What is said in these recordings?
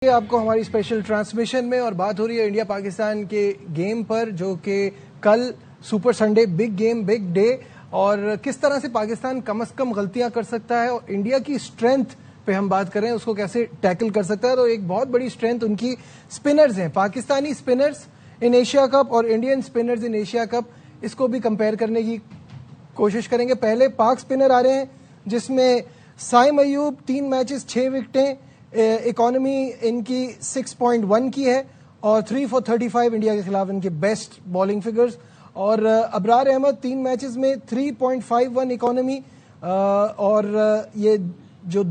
آپ کو ہماری اسپیشل ٹرانسمیشن میں، اور بات ہو رہی ہے انڈیا پاکستان کے گیم پر، جو کہ کل super Sunday, big game, big day, اور کس طرح سے پاکستان کم از کم غلطیاں کر سکتا ہے اور انڈیا کی اسٹرینتھ پہ ہم بات کریں اس کو کیسے ٹیکل کر سکتا ہے. تو ایک بہت بڑی اسٹرینتھ ان کی اسپنرز ہیں. Pakistani spinners in Asia Cup اور Indian spinners in Asia Cup, اس کو بھی کمپیئر کرنے کی کوشش کریں گے. پہلے پاک اسپنر آ رہے ہیں جس میں سائم ایوب 3 میچز 6 وکٹیں، اکانومی ان کی 6.1 کی ہے، اور 3 for 35 انڈیا کے خلاف ان کے بیسٹ بالنگ فگرز. اور ابرار احمد 3 میچز میں 3.51 اکانومی، اور یہ جو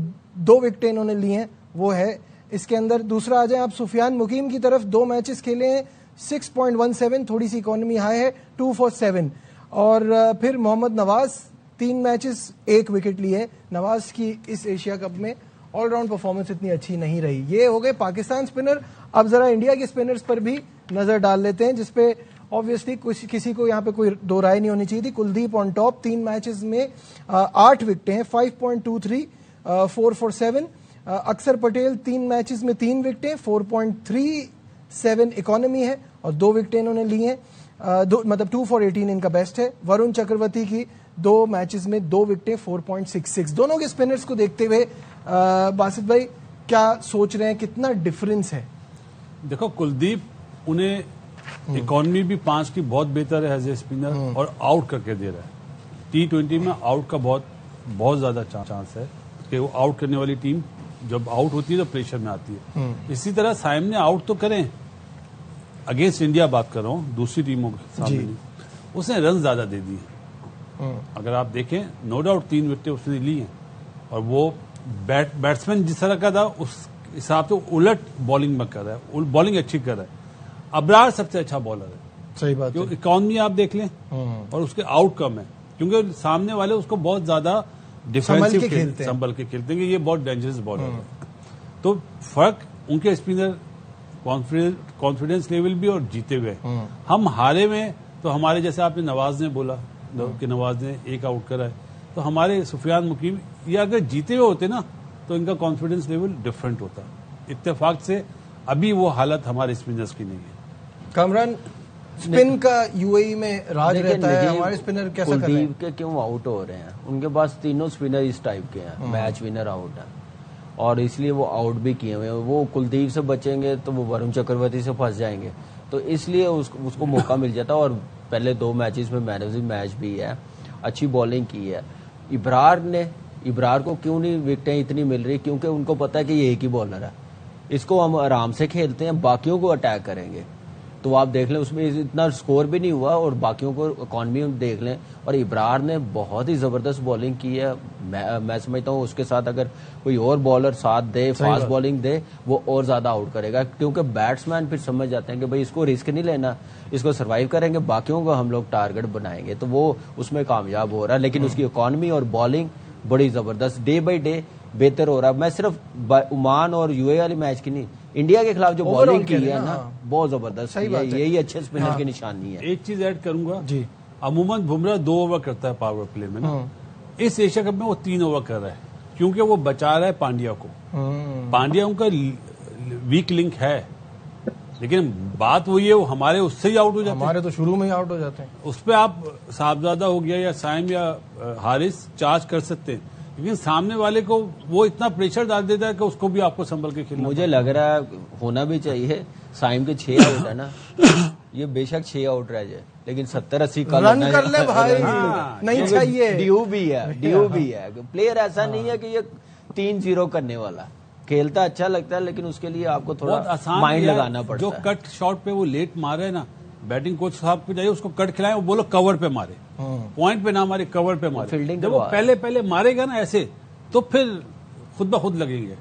2 وکٹیں انہوں نے لی ہیں وہ ہے اس کے اندر. دوسرا آ جائیں آپ سفیان مقیم کی طرف، 2 میچز کھیلے ہیں، 6.17 تھوڑی سی اکانومی ہائی ہے، 2 for 7. اور پھر محمد نواز 3 میچز 1 وکٹ لی ہے. نواز کی اس ایشیا کپ میں آل راؤنڈ پرفارمنس اتنی اچھی نہیں رہی. یہ ہو گئے پاکستان اسپنر. اب ذرا انڈیا کے اسپنرز پر بھی نظر ڈال لیتے ہیں، جس پہ آبویسلی کسی کو یہاں پہ کوئی دو رائے نہیں ہونی چاہیے تھی. کلدیپ آن ٹاپ، 3 میچز میں 8 وکٹیں ہیں، 5.23، 4 for 7. اکثر پٹیل 3 میچز میں 3 وکٹیں، 4.37 اکانومی ہے، اور 2 وکٹیں انہوں نے لی ہیں، مطلب 2 for 18 ان کا بیسٹ ہے. ورن چکرورتی کی 2 میچز میں 2 وکٹیں، 4.66. دونوں کے اسپنرز کو دیکھتے ہوئے باسط بھائی کیا سوچ رہے ہیں، کتنا ڈفرنس ہے؟ دیکھو کلدیپ انہیں اکانومی بھی 5 کی بہت بہتر ہے ایز اے اسپنر، اور آؤٹ کر کے دے رہا ہے. T20 میں آؤٹ کا بہت زیادہ چانس ہے کہ وہ آؤٹ کرنے والی ٹیم جب آؤٹ ہوتی ہے تو پریشر میں آتی ہے. اسی طرح سائم نے آؤٹ تو کریں، اگینسٹ انڈیا بات کر رہا ہوں، دوسری ٹیموں کے سامنے اس نے رن زیادہ دے دیے. اگر آپ دیکھیں نو ڈاؤٹ 3 وکٹیں اس نے لی ہیں، اور وہ بیٹسمین جس طرح کا تھا اس حساب سے الٹ بالنگ میں کر رہا ہے، بالنگ اچھی کر رہا ہے. ابرار سب سے اچھا بالر ہے، صحیح بات ہے. اکانومی آپ دیکھ لیں اور اس کے آؤٹ کم ہے، کیونکہ سامنے والے اس کو بہت زیادہ ڈیفینسو سنبھل کے کھیلتے ہیں کہ یہ بہت ڈینجرس بالر ہے. تو فرق ان کے اسپنر کانفیڈنس لیول بھی اور جیتے ہوئے. ہم ہارے میں تو ہمارے جیسے آپ نے نواز نے بولا کہ نواز نے 1 آؤٹ کرا ہے، تو ہمارے سفیان مقیم یہ اگر جیتے ہوئے ہوتے نا تو ان کا کانفیڈنس لیول ڈفرنٹ ہوتا. اتفاق سے ابھی وہ حالت ہمارے اسپنرز کی نہیں ہے. کامران، اسپن کا یو اے ای میں راج رہتا ہے، ہمارے اسپنر کیسا کر رہے ہیں؟ کلدیپ کے کیوں آؤٹ ہو رہے ہیں؟ ان کے پاس تینوں اسپنر اس ٹائپ کے ہیں، میچ ونر آؤٹ ہے، اور اس لیے وہ آؤٹ بھی کیے ہوئے ہیں. وہ کلدیپ سے بچیں گے تو وہ ورن چکرورتی سے پھنس جائیں گے، تو اس لیے اس کو موقع مل جاتا. اور پہلے 2 میچز میں مین آف دی میچ بھی ہے، اچھی بالنگ کی ہے. ابرار کو کیوں نہیں وکٹیں اتنی مل رہی؟ کیونکہ ان کو پتا ہے کہ یہ ایک ہی بالر ہے، اس کو ہم آرام سے کھیلتے ہیں، باقیوں کو اٹیک کریں گے. تو آپ دیکھ لیں اس میں اتنا سکور بھی نہیں ہوا، اور باقیوں کو اکانومی دیکھ لیں. اور ابرار نے بہت ہی زبردست بالنگ کی ہے. میں سمجھتا ہوں اس کے ساتھ اگر کوئی اور بالر ساتھ دے، فاسٹ بالنگ دے، وہ اور زیادہ آؤٹ کرے گا. کیونکہ بیٹسمین پھر سمجھ جاتے ہیں کہ بھائی اس کو رسک نہیں لینا، اس کو سروائیو کریں گے، باقیوں کو ہم لوگ ٹارگٹ بنائیں گے. تو وہ اس میں کامیاب ہو رہا ہے. لیکن اس کی اکانومی اور بالنگ بڑی زبردست، ڈے بائی ڈے بہتر ہو رہا ہے. میں صرف عمان اور یو اے والی میچ کی نہیں، انڈیا کے خلاف جو بالنگ کی ہے نا بہت زبردست ہے. یہی اچھے اسپنر کی نشانی ہے. ایک چیز ایڈ کروں گا، عموماً بمراہ 2 اوور کرتا ہے پاور پلے میں نا، اس ایشیا کپ میں وہ 3 اوور کر رہا ہے، کیونکہ وہ بچا رہا ہے پانڈیا کو. پانڈیا ان کا ویک لنک ہے، لیکن بات وہی ہے، وہ ہمارے اس سے ہی آؤٹ ہو جاتے ہیں. ہمارے تو شروع میں ہی آؤٹ ہو جاتے ہیں. اس پہ آپ صاحبزادہ ہو گیا یا سائم یا حارث چارج کر سکتے ہیں، لیکن سامنے والے کو وہ اتنا پریشر ڈال دیتا ہے کہ اس کو بھی آپ کو سنبھل کے کھیلنا. مجھے لگ رہا ہے ہونا بھی چاہیے. سائم کے 6 آؤٹ ہے نا، یہ بے شک 6 آؤٹ رہ جائے، لیکن 70-80 کا رن کر لے بھائی، نہیں چاہیے. ڈیو بھی ہے پلیئر، ایسا نہیں ہے کہ یہ 3-0 کرنے والا. کھیلتا اچھا لگتا ہے، لیکن اس کے لیے آپ کو تھوڑا مائنڈ لگانا پڑتا ہے. جو کٹ شاٹ پہ وہ لیٹ مارے نا، بیٹنگ کوچ صاحب کو چاہیے اس کو کٹ کھلائیں، وہ بولو کور پہ مارے، پوائنٹ پہ نہ مارے، کور پہ مارے. فیلڈنگ جب وہ پہلے مارے گا نا ایسے، تو پھر خود بخود لگیں گے.